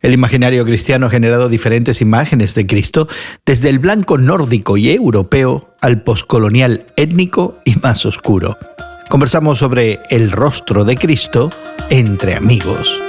El imaginario cristiano ha generado diferentes imágenes de Cristo, desde el blanco nórdico y europeo al poscolonial étnico y más oscuro. Conversamos sobre el rostro de Cristo entre amigos.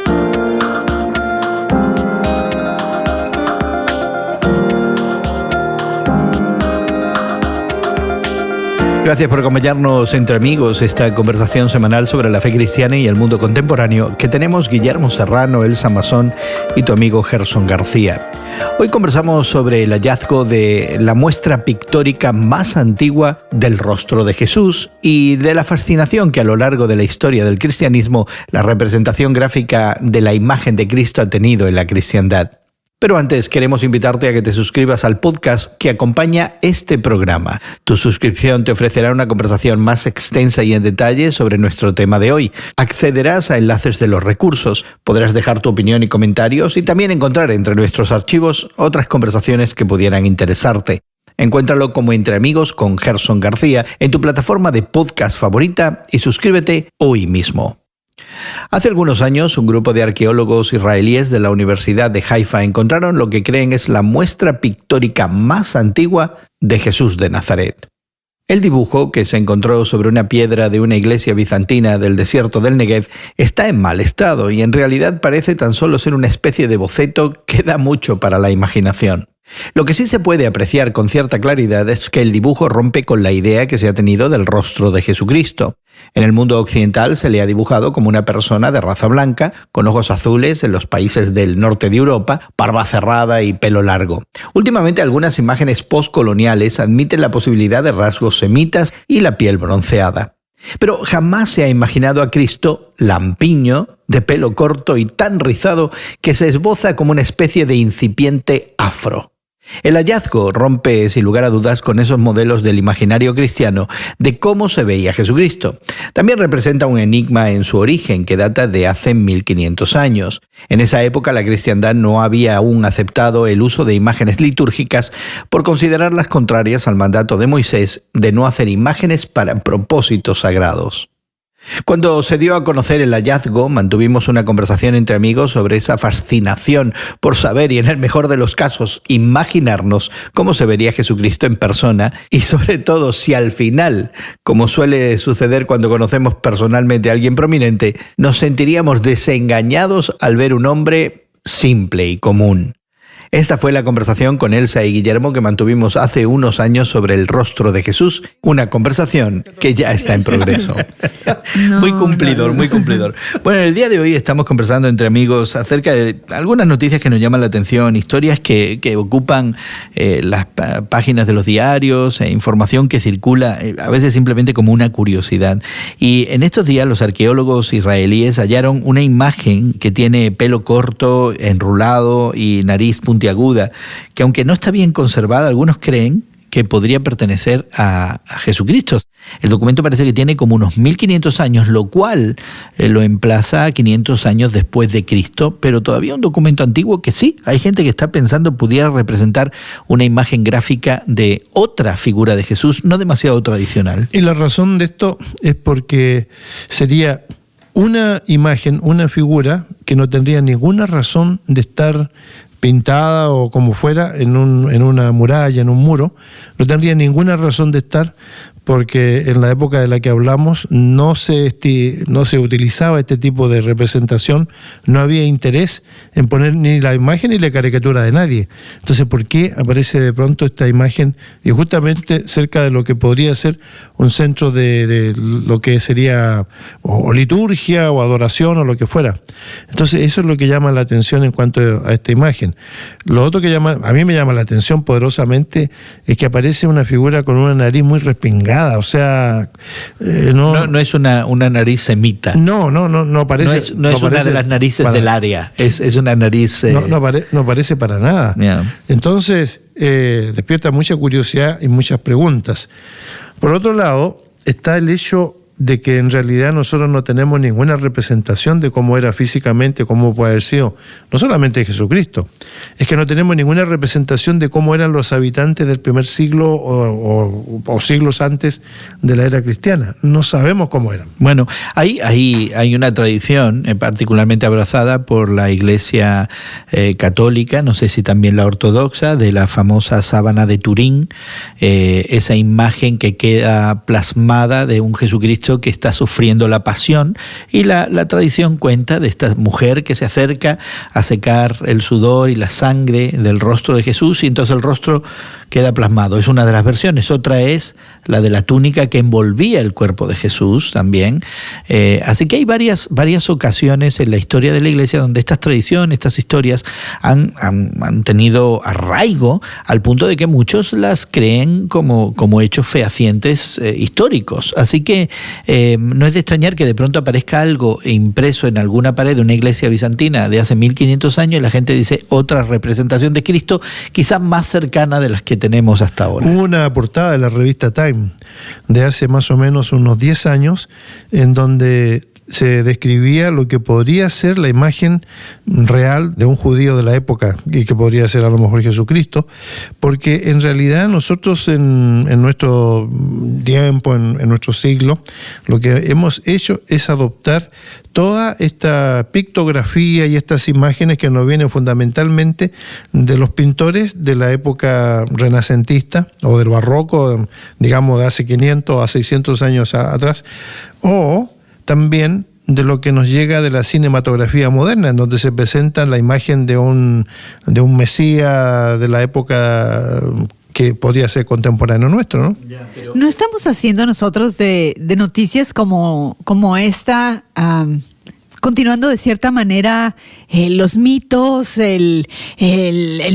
Gracias por acompañarnos entre amigos, esta conversación semanal sobre la fe cristiana y el mundo contemporáneo que tenemos Guillermo Serrano, Elsa Masón y tu amigo Gerson García. Hoy conversamos sobre el hallazgo de la muestra pictórica más antigua del rostro de Jesús y de la fascinación que a lo largo de la historia del cristianismo la representación gráfica de la imagen de Cristo ha tenido en la cristiandad. Pero antes queremos invitarte a que te suscribas al podcast que acompaña este programa. Tu suscripción te ofrecerá una conversación más extensa y en detalle sobre nuestro tema de hoy. Accederás a enlaces de los recursos, podrás dejar tu opinión y comentarios y también encontrar entre nuestros archivos otras conversaciones que pudieran interesarte. Encuéntralo como Entre Amigos con Gerson García en tu plataforma de podcast favorita y suscríbete hoy mismo. Hace algunos años, un grupo de arqueólogos israelíes de la Universidad de Haifa encontraron lo que creen es la muestra pictórica más antigua de Jesús de Nazaret. El dibujo, que se encontró sobre una piedra de una iglesia bizantina del desierto del Negev, está en mal estado y en realidad parece tan solo ser una especie de boceto que da mucho para la imaginación. Lo que sí se puede apreciar con cierta claridad es que el dibujo rompe con la idea que se ha tenido del rostro de Jesucristo. En el mundo occidental se le ha dibujado como una persona de raza blanca, con ojos azules en los países del norte de Europa, barba cerrada y pelo largo. Últimamente algunas imágenes postcoloniales admiten la posibilidad de rasgos semitas y la piel bronceada. Pero jamás se ha imaginado a Cristo lampiño, de pelo corto y tan rizado que se esboza como una especie de incipiente afro. El hallazgo rompe, sin lugar a dudas, con esos modelos del imaginario cristiano de cómo se veía Jesucristo. También representa un enigma en su origen, que data de hace 1500 años. En esa época la cristiandad no había aún aceptado el uso de imágenes litúrgicas por considerarlas contrarias al mandato de Moisés de no hacer imágenes para propósitos sagrados. Cuando se dio a conocer el hallazgo, mantuvimos una conversación entre amigos sobre esa fascinación por saber y, en el mejor de los casos, imaginarnos cómo se vería Jesucristo en persona y, sobre todo, si al final, como suele suceder cuando conocemos personalmente a alguien prominente, nos sentiríamos desengañados al ver un hombre simple y común. Esta fue la conversación con Elsa y Guillermo que mantuvimos hace unos años sobre el rostro de Jesús, una conversación que ya está en progreso. Muy cumplidor. Bueno, el día de hoy estamos conversando entre amigos acerca de algunas noticias que nos llaman la atención, historias que ocupan las páginas de los diarios, información que circula a veces simplemente como una curiosidad. Y en estos días los arqueólogos israelíes hallaron una imagen que tiene pelo corto, enrulado y nariz puntiaguda, que aunque no está bien conservada, algunos creen que podría pertenecer a Jesucristo. El documento parece que tiene como unos 1500 años, lo cual lo emplaza a 500 años después de Cristo, pero todavía un documento antiguo que sí, hay gente que está pensando pudiera representar una imagen gráfica de otra figura de Jesús, no demasiado tradicional. Y la razón de esto es porque sería una imagen, una figura que no tendría ninguna razón de estar pintada o como fuera en una muralla, en un muro, no tendría ninguna razón de estar porque en la época de la que hablamos no se utilizaba este tipo de representación, no había interés en poner ni la imagen ni la caricatura de nadie. Entonces, ¿por qué aparece de pronto esta imagen y justamente cerca de lo que podría ser un centro de lo que sería o liturgia o adoración o lo que fuera? Entonces, eso es lo que llama la atención en cuanto a esta imagen. Lo otro que a mí me llama la atención poderosamente es que aparece una figura con una nariz muy respingada. O sea, no es una nariz semita. No parece. No es una de las narices del área. Es una nariz. No parece para nada. Yeah. Entonces, despierta mucha curiosidad y muchas preguntas. Por otro lado, está el hecho de que en realidad nosotros no tenemos ninguna representación de cómo era físicamente, cómo puede haber sido, no solamente Jesucristo, es que no tenemos ninguna representación de cómo eran los habitantes del primer siglo o siglos antes de la era cristiana. No sabemos cómo eran. Bueno, hay una tradición particularmente abrazada por la Iglesia católica, no sé si también la ortodoxa, de la famosa sábana de Turín, esa imagen que queda plasmada de un Jesucristo que está sufriendo la pasión, y la tradición cuenta de esta mujer que se acerca a secar el sudor y la sangre del rostro de Jesús, y entonces el rostro queda plasmado. Es una de las versiones. Otra es la de la túnica que envolvía el cuerpo de Jesús también. Así que hay varias ocasiones en la historia de la Iglesia donde estas tradiciones, estas historias han tenido arraigo al punto de que muchos las creen como hechos fehacientes históricos. Así que no es de extrañar que de pronto aparezca algo impreso en alguna pared de una iglesia bizantina de hace 1500 años y la gente dice otra representación de Cristo, quizás más cercana de las que tenemos hasta ahora. Hubo una portada de la revista Time de hace más o menos unos 10 años en donde se describía lo que podría ser la imagen real de un judío de la época y que podría ser a lo mejor Jesucristo, porque en realidad nosotros en nuestro tiempo, en nuestro siglo, lo que hemos hecho es adoptar toda esta pictografía y estas imágenes que nos vienen fundamentalmente de los pintores de la época renacentista o del barroco, digamos de hace 500 a 600 años atrás, o también de lo que nos llega de la cinematografía moderna, en donde se presenta la imagen de un Mesías de la época que podría ser contemporáneo nuestro, ¿no? No estamos haciendo nosotros de noticias como esta, continuando de cierta manera los mitos, el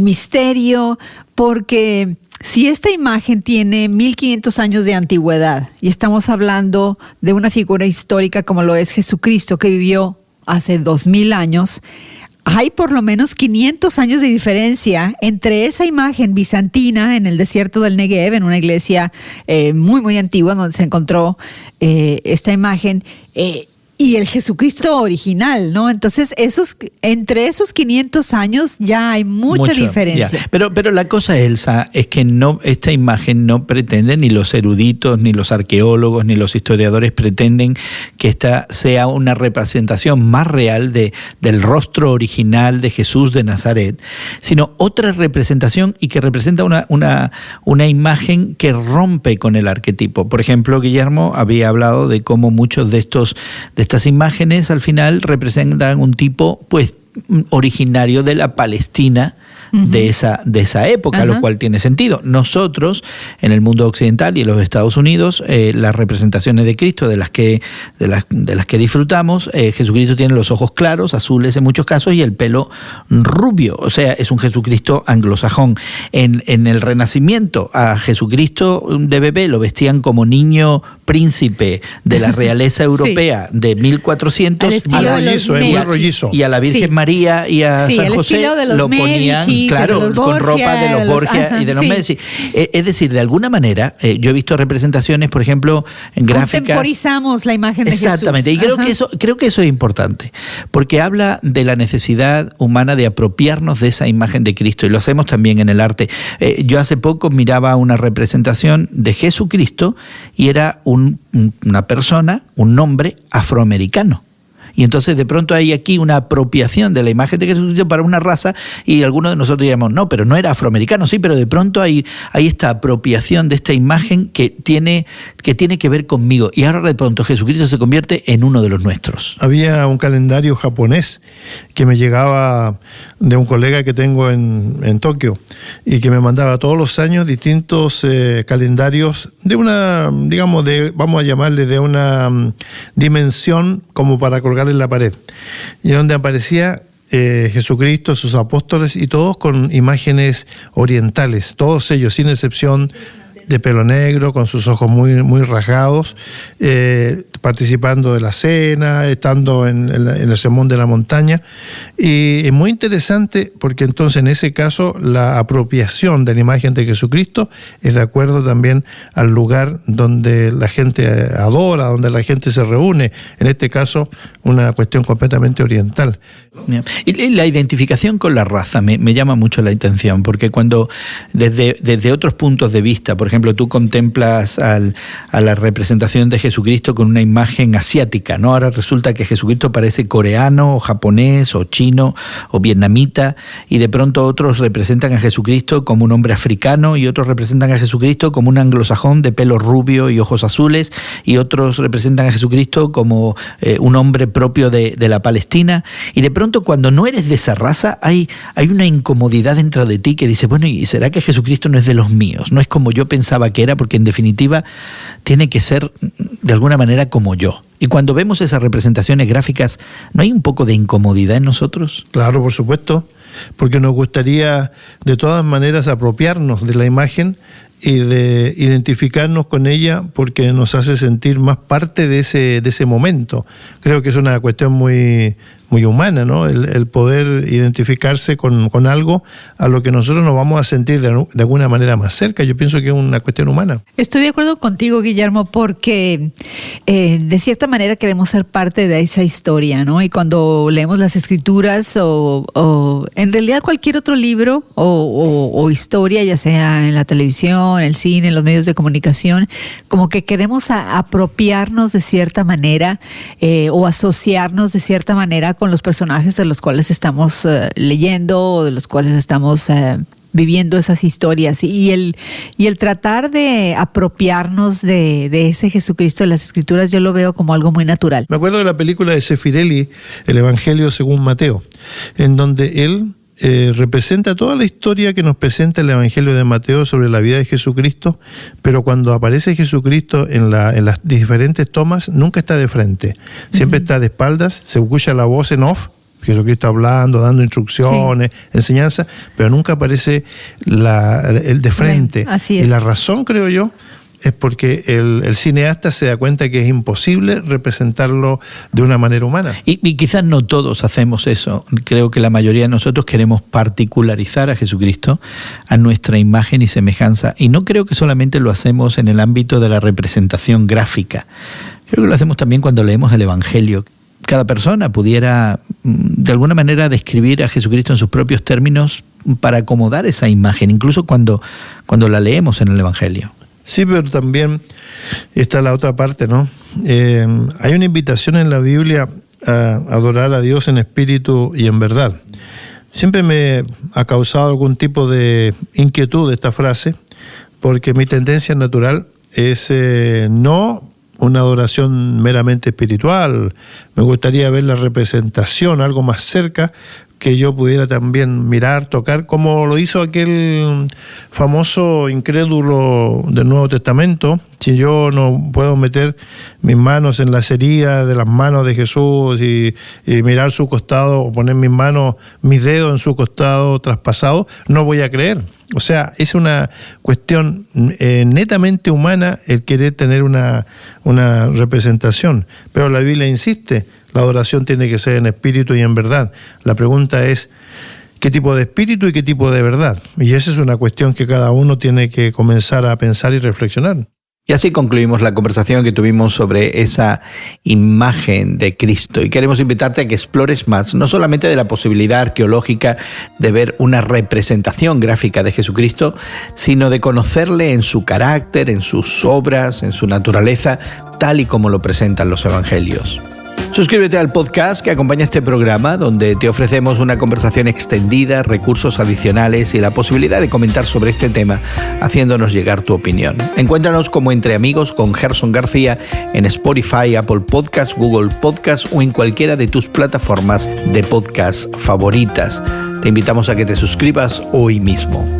misterio, porque si esta imagen tiene 1500 años de antigüedad y estamos hablando de una figura histórica como lo es Jesucristo, que vivió hace 2000 años, hay por lo menos 500 años de diferencia entre esa imagen bizantina en el desierto del Negev, en una iglesia muy, muy antigua donde se encontró esta imagen, y el Jesucristo original, ¿no? Entonces, entre esos 500 años ya hay mucha diferencia. Ya. Pero la cosa, Elsa, es que esta imagen no pretende, ni los eruditos, ni los arqueólogos, ni los historiadores pretenden que esta sea una representación más real del rostro original de Jesús de Nazaret, sino otra representación y que representa una imagen que rompe con el arquetipo. Por ejemplo, Guillermo había hablado de cómo muchos de estas imágenes al final representan un tipo pues originario de la Palestina de esa época, lo cual tiene sentido. Nosotros, en el mundo occidental y en los Estados Unidos, las representaciones de Cristo de las que disfrutamos, Jesucristo tiene los ojos claros, azules en muchos casos, y el pelo rubio, o sea, es un Jesucristo anglosajón. En el Renacimiento, a Jesucristo de bebé lo vestían como niño príncipe de la realeza europea de 1400, rollizo. Y a la Virgen María y a San José lo ponían, claro, con ropa de los Borgia y de los Medici. Es decir, de alguna manera, yo he visto representaciones, por ejemplo, en gráficas. Contemporizamos la imagen de Jesús. Exactamente, y creo que eso es importante, porque habla de la necesidad humana de apropiarnos de esa imagen de Cristo, y lo hacemos también en el arte. Yo hace poco miraba una representación de Jesucristo y era una persona, un hombre afroamericano. Y entonces de pronto hay aquí una apropiación de la imagen de Jesucristo para una raza, y algunos de nosotros diríamos, no, pero no era afroamericano, sí, pero de pronto hay esta apropiación de esta imagen que tiene que ver conmigo, y ahora de pronto Jesucristo se convierte en uno de los nuestros. Había un calendario japonés que me llegaba de un colega que tengo en Tokio, y que me mandaba todos los años distintos calendarios de una, digamos, vamos a llamarle de una dimensión como para colgar en la pared, y donde aparecía Jesucristo, sus apóstoles, y todos con imágenes orientales, todos ellos sin excepción, de pelo negro, con sus ojos muy, muy rasgados. participando de la cena, estando en el sermón de la montaña. Y es muy interesante porque entonces en ese caso la apropiación de la imagen de Jesucristo es de acuerdo también al lugar donde la gente adora, donde la gente se reúne. En este caso, una cuestión completamente oriental. Y la identificación con la raza me llama mucho la atención, porque cuando desde otros puntos de vista, por ejemplo, tú contemplas a la representación de Jesucristo con una imagen asiática, ¿no? Ahora resulta que Jesucristo parece coreano, o japonés, o chino, o vietnamita, y de pronto otros representan a Jesucristo como un hombre africano, y otros representan a Jesucristo como un anglosajón de pelo rubio y ojos azules, y otros representan a Jesucristo como un hombre propio de la Palestina. Y de pronto, cuando no eres de esa raza, hay una incomodidad dentro de ti que dice, bueno, ¿y será que Jesucristo no es de los míos? No es como yo pensaba que era, porque en definitiva tiene que ser de alguna manera como yo. Y cuando vemos esas representaciones gráficas, ¿no hay un poco de incomodidad en nosotros? Claro, por supuesto, porque nos gustaría de todas maneras apropiarnos de la imagen y de identificarnos con ella, porque nos hace sentir más parte de ese momento. Creo que es una cuestión muy humana, ¿no? El poder identificarse con algo a lo que nosotros nos vamos a sentir de alguna manera más cerca. Yo pienso que es una cuestión humana. Estoy de acuerdo contigo, Guillermo, porque de cierta manera queremos ser parte de esa historia, ¿no? Y cuando leemos las Escrituras o en realidad cualquier otro libro o historia, ya sea en la televisión, en el cine, en los medios de comunicación, como que queremos apropiarnos de cierta manera o asociarnos de cierta manera con los personajes de los cuales estamos leyendo o de los cuales estamos viviendo esas historias. Y el tratar de apropiarnos de ese Jesucristo de las Escrituras, yo lo veo como algo muy natural. Me acuerdo de la película de Sefirelli, El Evangelio según Mateo, en donde él representa toda la historia que nos presenta el Evangelio de Mateo sobre la vida de Jesucristo, pero cuando aparece Jesucristo en las diferentes tomas, nunca está de frente, siempre está de espaldas, se escucha la voz en off, Jesucristo hablando, dando instrucciones, enseñanzas, pero nunca aparece el de frente. Así es. Y la razón, creo yo, es porque el cineasta se da cuenta que es imposible representarlo de una manera humana. Y quizás no todos hacemos eso. Creo que la mayoría de nosotros queremos particularizar a Jesucristo a nuestra imagen y semejanza. Y no creo que solamente lo hacemos en el ámbito de la representación gráfica. Creo que lo hacemos también cuando leemos el Evangelio. Cada persona pudiera, de alguna manera, describir a Jesucristo en sus propios términos para acomodar esa imagen, incluso cuando la leemos en el Evangelio. Sí, pero también está la otra parte, ¿no? Hay una invitación en la Biblia a adorar a Dios en espíritu y en verdad. Siempre me ha causado algún tipo de inquietud esta frase, porque mi tendencia natural es no una adoración meramente espiritual. Me gustaría ver la representación, algo más cerca, que yo pudiera también mirar, tocar, como lo hizo aquel famoso incrédulo del Nuevo Testamento. Si yo no puedo meter mis manos en las heridas de las manos de Jesús y mirar su costado, o poner mis dedos en su costado traspasado, no voy a creer. O sea, es una cuestión netamente humana el querer tener una representación. Pero la Biblia insiste, la adoración tiene que ser en espíritu y en verdad. La pregunta es, ¿qué tipo de espíritu y qué tipo de verdad? Y esa es una cuestión que cada uno tiene que comenzar a pensar y reflexionar. Y así concluimos la conversación que tuvimos sobre esa imagen de Cristo. Y queremos invitarte a que explores más, no solamente de la posibilidad arqueológica de ver una representación gráfica de Jesucristo, sino de conocerle en su carácter, en sus obras, en su naturaleza, tal y como lo presentan los evangelios. Suscríbete al podcast que acompaña este programa, donde te ofrecemos una conversación extendida, recursos adicionales y la posibilidad de comentar sobre este tema, haciéndonos llegar tu opinión. Encuéntranos como Entre Amigos con Gerson García en Spotify, Apple Podcasts, Google Podcasts o en cualquiera de tus plataformas de podcast favoritas. Te invitamos a que te suscribas hoy mismo.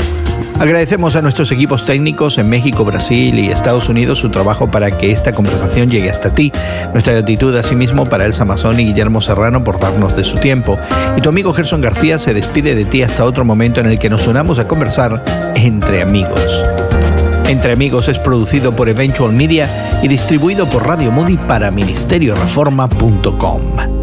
Agradecemos a nuestros equipos técnicos en México, Brasil y Estados Unidos su trabajo para que esta conversación llegue hasta ti. Nuestra gratitud asimismo para Elsa Mazón y Guillermo Serrano por darnos de su tiempo. Y tu amigo Gerson García se despide de ti hasta otro momento en el que nos unamos a conversar entre amigos. Entre Amigos es producido por Eventual Media y distribuido por Radio Moody para ministerioreforma.com.